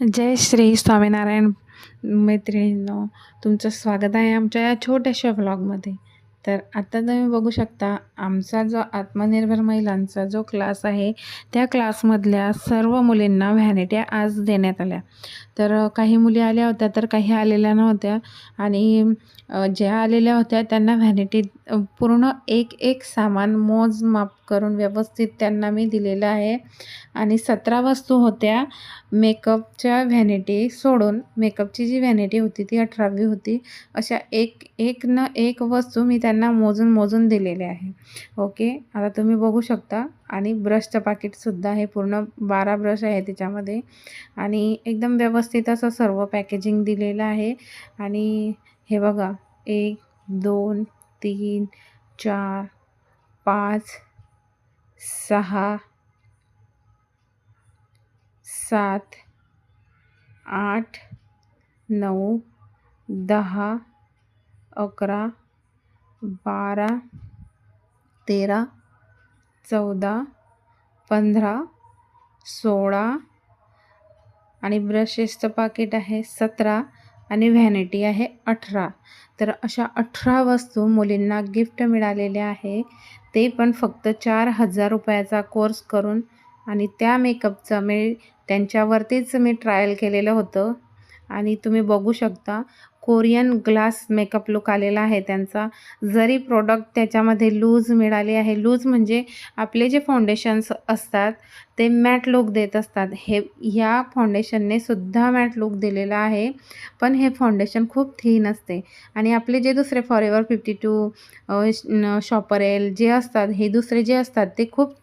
जय श्री स्वामीनारायण मैत्रिणींनो, तुमचं स्वागत आहे आमच्या या छोट्याशा व्लॉगमध्ये. तर आता तुम्ही बघू शकता आमचा जो आत्मनिर्भर महिलांचा जो क्लास आहे, त्या क्लासमधल्या सर्व मुलींना व्हॅनिटी आज देण्यात आल्या. तर काही मुली आल्या होत्या तर काही आलेल्या नव्हत्या आणि ज्या आलेल्या होत्या त्यांना व्हॅनिटी पूर्ण एक एक सामान मोजमाप करून व्यवस्थित त्यांना मी दिलेलं आहे. आणि 17 वस्तू होत्या. मेकअपच्या व्हॅनिटी सोडून मेकअपची जी व्हॅनिटी होती ती 18वी होती. अशा एक न एक वस्तू मी त्यांना मोजून दिलेले आहे. ओके, आता तुम्ही बघू शकता. आणि ब्रशचं पाकिटसुद्धा आहे, पूर्ण 12 ब्रश आहे त्याच्यामध्ये आणि एकदम व्यवस्थित असं सर्व पॅकेजिंग दिलेलं आहे. आणि हे बघा, 1 2 3 4 5 6 7 8 9 10 11 12 13 14 15 16 आणि ब्रशेसचं पाकिट आहे 17 आणि व्हॅनिटी आहे 18. तर अशा 18 वस्तू मुलींना गिफ्ट मिळालेल्या आहे. ते पण फक्त 4,000 रुपयाचा कोर्स करून. आणि त्या मेकअपचं त्यांच्यावरतीच मी ट्रायल केलेलं होतं. आणि तुम्ही बघू शकता कोरियन ग्लास मेकअप लुक आलेला आहे त्यांचा. जरी प्रोडक्ट त्याच्यामध्ये लूज मिळाले आहे, लूज म्हणजे आपले जे फाउंडेशन्स असतात ते मॅट लुक देत असतात. ह्या फाउंडेशनने सुद्धा मॅट लुक दिलेला आहे, पण हे फाउंडेशन खूप थिन असते. आणि आपले जे दुसरे फॉरेवर 52 शॉपरेल जे असतात, हे दुसरे जे असतात ते खूप